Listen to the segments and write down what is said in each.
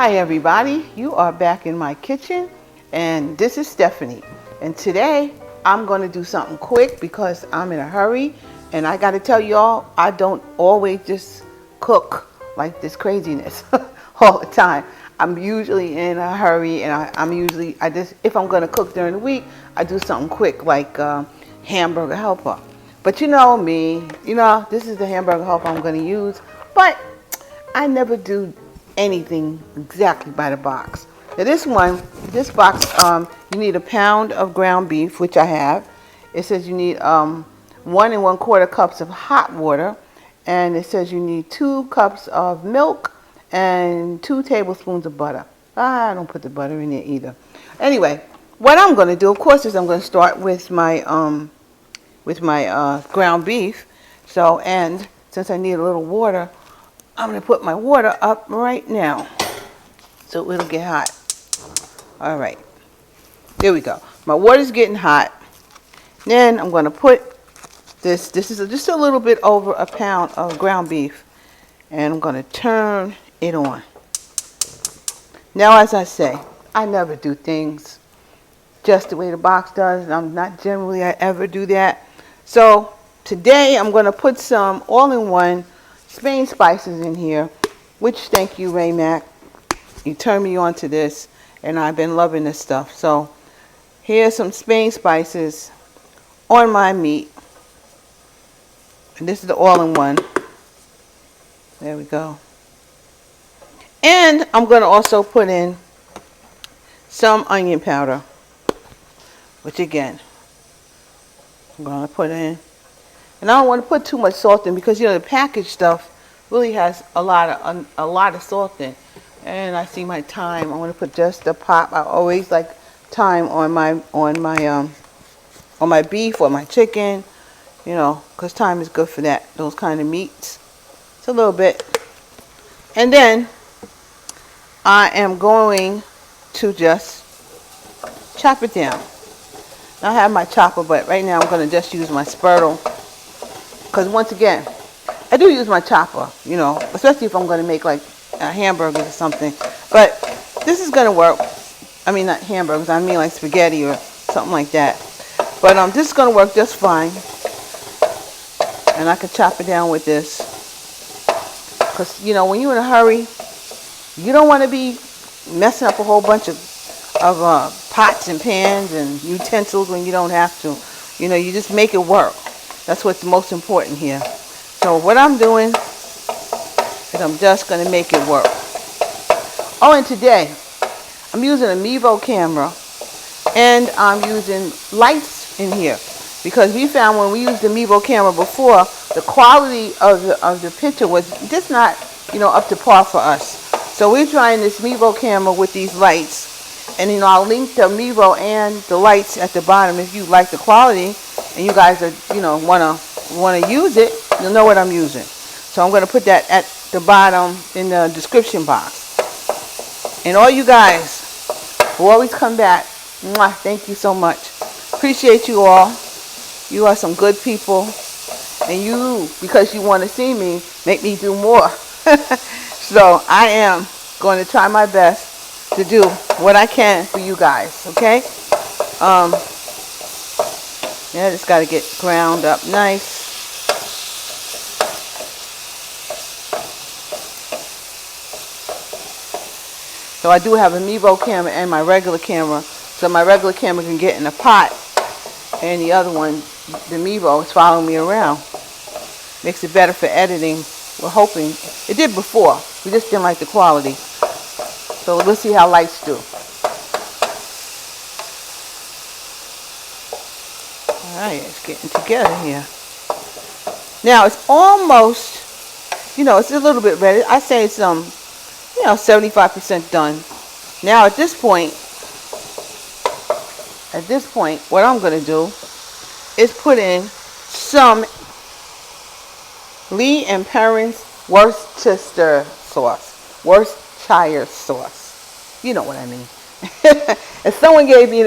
Hi everybody, you are back in my kitchen and this is Stephanie, and today I'm going to do something quick because I'm in a hurry, and I got to tell y'all, I don't always just cook like this craziness all the time. I'm usually in a hurry, and if I'm going to cook during the week, I do something quick like hamburger helper. But you know me, this is the hamburger helper I'm going to use, but I never do anything exactly by the box. Now this box, you need a pound of ground beef, which I have. It says you need 1 1/4 cups of hot water, and it says you need 2 cups of milk and 2 tablespoons of butter. I don't put the butter in there either. Anyway, what I'm going to do, of course, is I'm going to start with my ground beef. So, and since I need a little water, I'm going to put my water up right now so it'll get hot. All right, there we go. My water's getting hot. Then I'm going to put this is just a little bit over a pound of ground beef, and I'm going to turn it on. Now, as I say, I never do things just the way the box does, and I'm not generally I ever do that. So today I'm going to put some all-in-one Spain spices in here, which, thank you, Ray Mac. You turned me on to this, and I've been loving this stuff. So here's some Spain spices on my meat. And this is the all-in-one. There we go. And I'm going to also put in some onion powder, which again, I'm going to put in. And I don't want to put too much salt in because, the packaged stuff really has a lot of salt in. And I see my thyme. I want to put just a pop. I always like thyme on my beef or my chicken, because thyme is good for that. Those kind of meats. It's a little bit. And then I am going to just chop it down. Now I have my chopper, but right now I'm going to just use my spurtle. Because once again, I do use my chopper, especially if I'm going to make like hamburgers or something. But this is going to work. I mean, not hamburgers, I mean like spaghetti or something like that. But this is going to work just fine. And I can chop it down with this. Because, when you're in a hurry, you don't want to be messing up a whole bunch of pots and pans and utensils when you don't have to. You just make it work. That's what's most important here. So what I'm doing is I'm just going to make it work. Oh, and today I'm using a Mevo camera, and I'm using lights in here because we found when we used the Mevo camera before, the quality of the picture was just not up to par for us. So we're trying this Mevo camera with these lights, and I'll link the Mevo and the lights at the bottom if you like the quality. And you guys are, want to use it, you'll know what I'm using. So I'm going to put that at the bottom in the description box. And all you guys who always come back, mwah, thank you so much. Appreciate you all. You are some good people. And you, because you want to see me, make me do more. So I am going to try my best to do what I can for you guys, okay? Yeah, just got to get ground up nice. So I do have a Mevo camera and my regular camera. So my regular camera can get in a pot, and the other one, the Mevo, is following me around. Makes it better for editing. We're hoping. It did before. We just didn't like the quality. So let's see how lights do. Alright, it's getting together here. Now it's almost, it's a little bit ready. I say it's 75% done. Now at this point, what I'm going to do is put in some Lee and Perrins Worcestershire sauce. You know what I mean. And someone gave me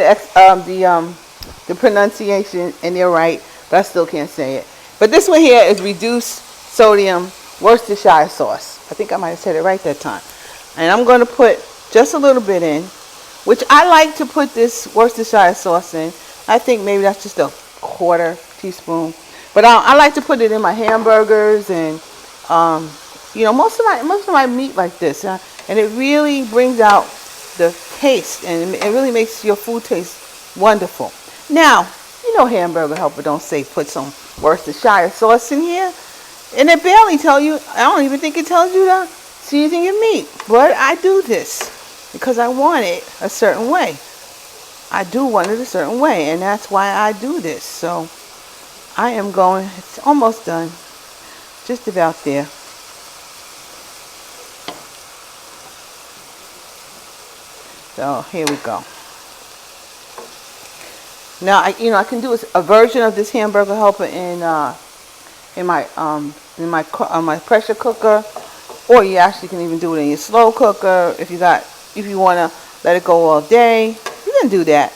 the pronunciation, and they're right, but I still can't say it. But this one here is reduced sodium Worcestershire sauce. I think I might have said it right that time. And I'm going to put just a little bit in, which I like to put this Worcestershire sauce in. I think maybe that's just a quarter teaspoon, but I like to put it in my hamburgers and most of my meat like this, and it really brings out the taste, and it really makes your food taste wonderful. Now, Hamburger Helper don't say put some Worcestershire sauce in here, and it barely tell you. I don't even think it tells you to season your meat, but I do this because I want it a certain way. I do want it a certain way, and that's why I do this. So I am going. It's almost done, just about there. So here we go. Now I can do a version of this Hamburger Helper in my pressure cooker, or you actually can even do it in your slow cooker if you want to let it go all day. You can do that.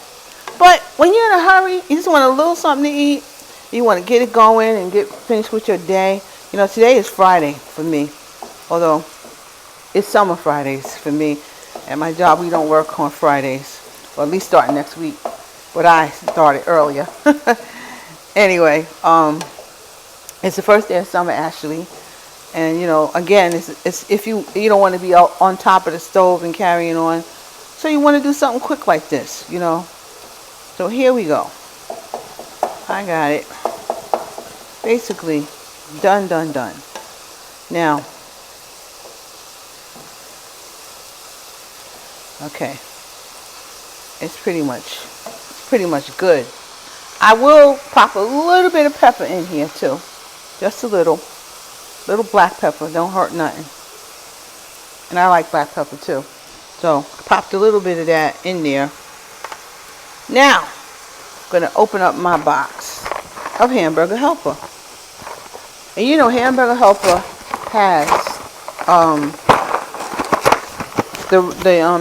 But when you're in a hurry, you just want a little something to eat. You want to get it going and get finished with your day. Today is Friday for me, although it's summer Fridays for me. At my job, we don't work on Fridays, or at least starting next week. But I started earlier. Anyway, it's the first day of summer actually, and again, it's if you don't want to be out on top of the stove and carrying on, so you want to do something quick like this, So here we go. I got it. Basically, done. Now, okay, it's pretty much good. I will pop a little bit of pepper in here too, just a little black pepper. Don't hurt nothing. And I like black pepper too, so popped a little bit of that in there. Now, I'm gonna open up my box of Hamburger Helper, and Hamburger Helper has the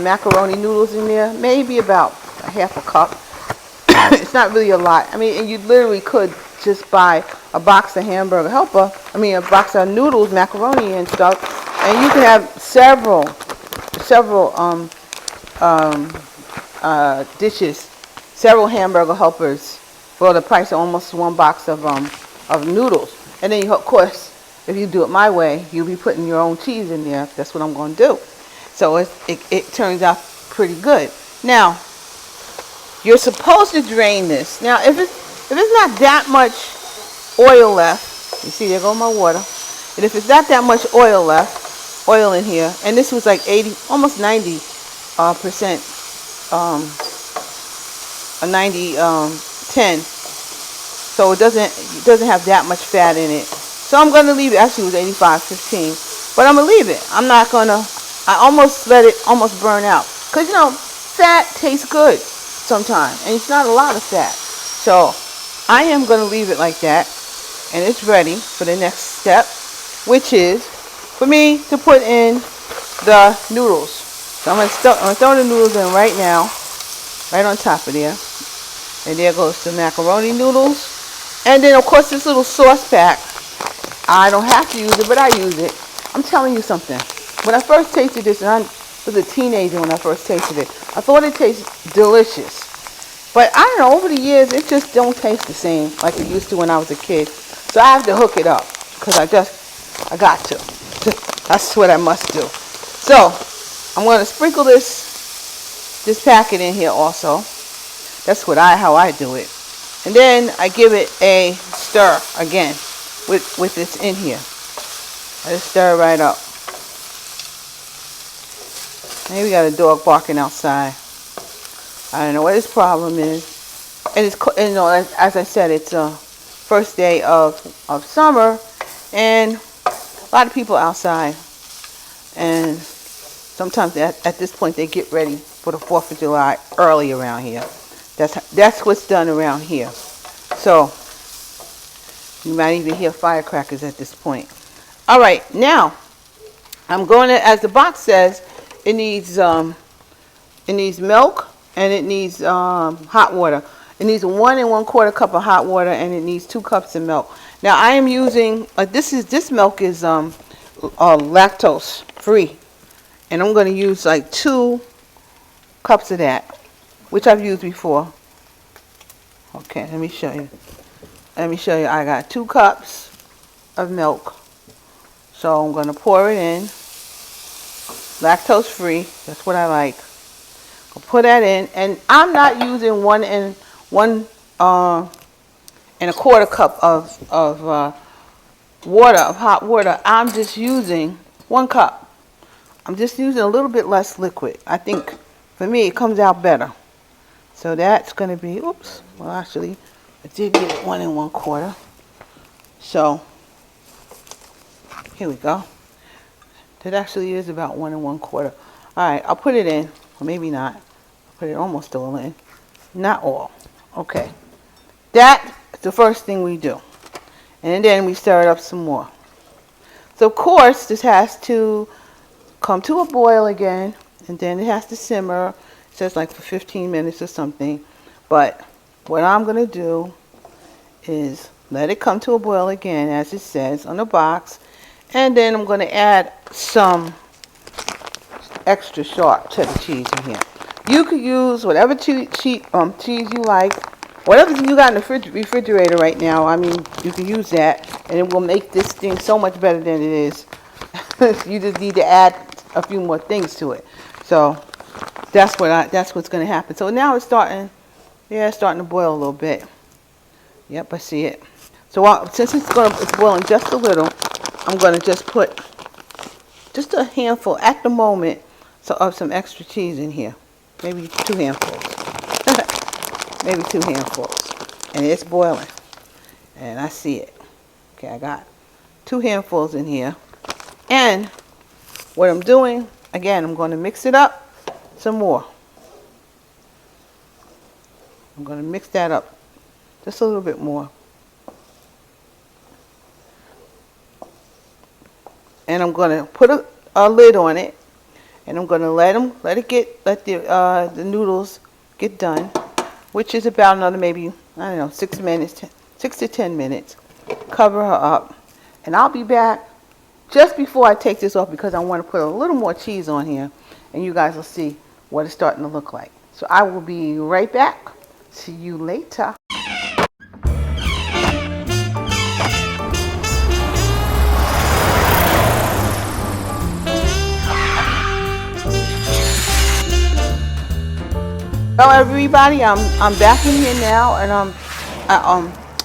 macaroni noodles in there, maybe about a half a cup. It's not really a lot. I mean, and you literally could just buy a box of Hamburger Helper. A box of noodles, macaroni and stuff, and you can have several dishes, several Hamburger Helpers for the price of almost one box of noodles. And then of course, if you do it my way, you'll be putting your own cheese in there. That's what I'm going to do. So it turns out pretty good. Now, you're supposed to drain this. Now, if it's not that much oil left, you see there go my water. And if it's not that much oil in here, and this was like 80, almost 90 percent, 10. So it doesn't have that much fat in it. So I'm gonna leave it. Actually, it was 85-15, but I'm gonna leave it. I'm not gonna. I almost let it almost burn out, because fat tastes good sometimes, and it's not a lot of fat. So I am going to leave it like that, and it's ready for the next step, which is for me to put in the noodles. So I'm going to throw the noodles in right now, right on top of there, and there goes the macaroni noodles. And then of course this little sauce pack, I don't have to use it, but I use it. I'm telling you something. When I first tasted this, and I was a teenager when I first tasted it, I thought it tasted delicious. But I don't know, over the years, it just don't taste the same like it used to when I was a kid. So I have to hook it up, because I got to. That's what I must do. So I'm going to sprinkle this packet in here also. That's how I do it. And then I give it a stir again with this in here. I just stir it right up. Maybe we got a dog barking outside. I don't know what his problem is. And it's, as I said, it's first day of summer, and a lot of people outside. And sometimes at this point they get ready for the 4th of July early around here. That's what's done around here. So you might even hear firecrackers at this point. All right, now I'm going to, as the box says, it needs milk, and it needs hot water. It needs 1 1/4 cup of hot water, and it needs 2 cups of milk. Now I am using this milk is lactose free, and I'm going to use like 2 cups of that, which I've used before. Okay, let me show you. I got 2 cups of milk. So I'm going to pour it in. Lactose free. That's what I like. I'll put that in. And I'm not using 1 and 1.25 cup of water, of hot water. I'm just using 1 cup. I'm just using a little bit less liquid. I think for me it comes out better. So that's going to be, oops, well actually I did get it 1 and 1/4. So here we go. That actually is about 1 and 1/4. Alright, I'll put it in, or maybe not. I'll put it almost all in. Not all. Okay. That's the first thing we do. And then we stir it up some more. So of course this has to come to a boil again, and then it has to simmer. It says like for 15 minutes or something. But what I'm going to do is let it come to a boil again, as it says on the box. And then I'm going to add some extra sharp cheddar cheese in here. You could use whatever cheese you like. Whatever you got in the refrigerator right now, I mean, you can use that. And it will make this thing so much better than it is. You just need to add a few more things to it. So that's what's going to happen. So now it's starting to boil a little bit. Yep, I see it. So since it's boiling just a little, I'm going to just put just a handful at the moment of some extra cheese in here. Maybe 2 handfuls. Maybe 2 handfuls. And it's boiling. And I see it. Okay, I got 2 handfuls in here. And what I'm doing, again, I'm going to mix it up some more. I'm going to mix that up just a little bit more. And I'm going to put a lid on it, and I'm going to let the noodles get done, which is about another maybe, I don't know, 6 minutes, 6 to 10 minutes. Cover her up, and I'll be back just before I take this off because I want to put a little more cheese on here, and you guys will see what it's starting to look like. So I will be right back. See you later. Hello everybody, I'm back in here now, and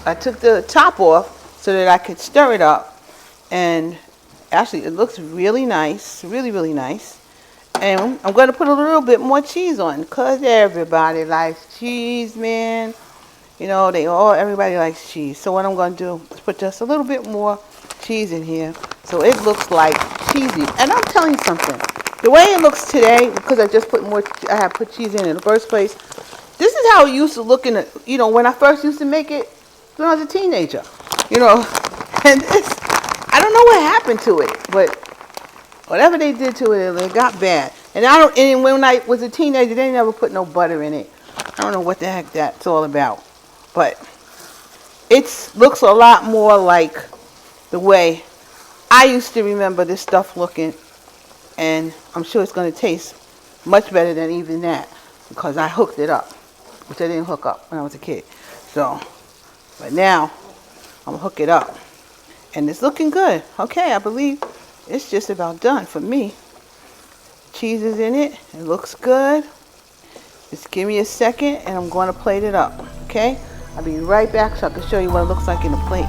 I took the top off so that I could stir it up, and actually it looks really nice, really nice. And I'm going to put a little bit more cheese on because everybody likes cheese, man. You know, everybody likes cheese. So what I'm going to do is put just a little bit more cheese in here so it looks like cheesy. And I'm telling you something. The way it looks today, because I have put cheese in the first place, this is how it used to look when I first used to make it when I was a teenager. And I don't know what happened to it, but whatever they did to it, it got bad. And when I was a teenager, they never put no butter in it. I don't know what the heck that's all about. But it looks a lot more like the way I used to remember this stuff looking. And I'm sure it's going to taste much better than even that because I hooked it up, which I didn't hook up when I was a kid. But now I'm going to hook it up. And it's looking good. Okay, I believe it's just about done for me. Cheese is in it. It looks good. Just give me a second and I'm going to plate it up. Okay? I'll be right back so I can show you what it looks like in a plate.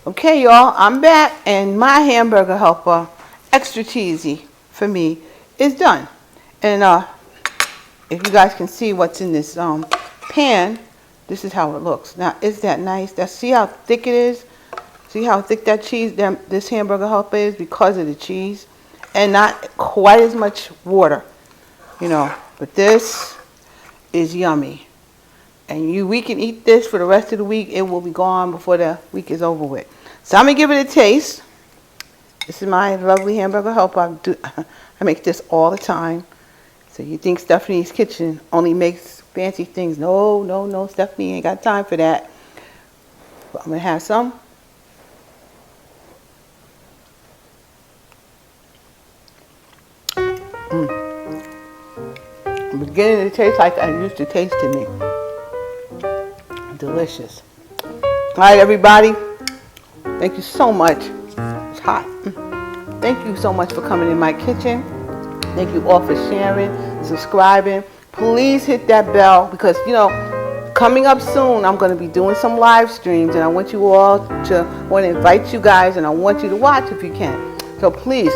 Okay, y'all, I'm back, and my hamburger helper, extra cheesy for me, is done. And if you guys can see what's in this pan, this is how it looks. Now, is that nice? See how thick it is? See how thick that cheese, this hamburger helper is because of the cheese, and not quite as much water, But this is yummy, and we can eat this for the rest of the week. It will be gone before the week is over with. So I'm going to give it a taste. This is my lovely hamburger helper. I make this all the time. So you think Stephanie's Kitchen only makes fancy things. No, Stephanie ain't got time for that. But I'm going to have some. Beginning to taste like I used to taste to me. Delicious. All right, everybody. Thank you so much. It's hot. Thank you so much for coming in my kitchen. Thank you all for sharing, subscribing. Please hit that bell because, you know, coming up soon, I'm going to be doing some live streams, and I want you all to, want to invite you guys, and I want you to watch if you can. So please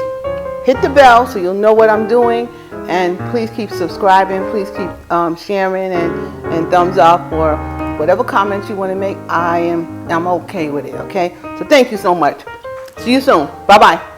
hit the bell so you'll know what I'm doing, and please keep subscribing. Please keep sharing and thumbs up or whatever comments you want to make. I'm okay with it. Okay. So thank you so much. See you soon. Bye bye.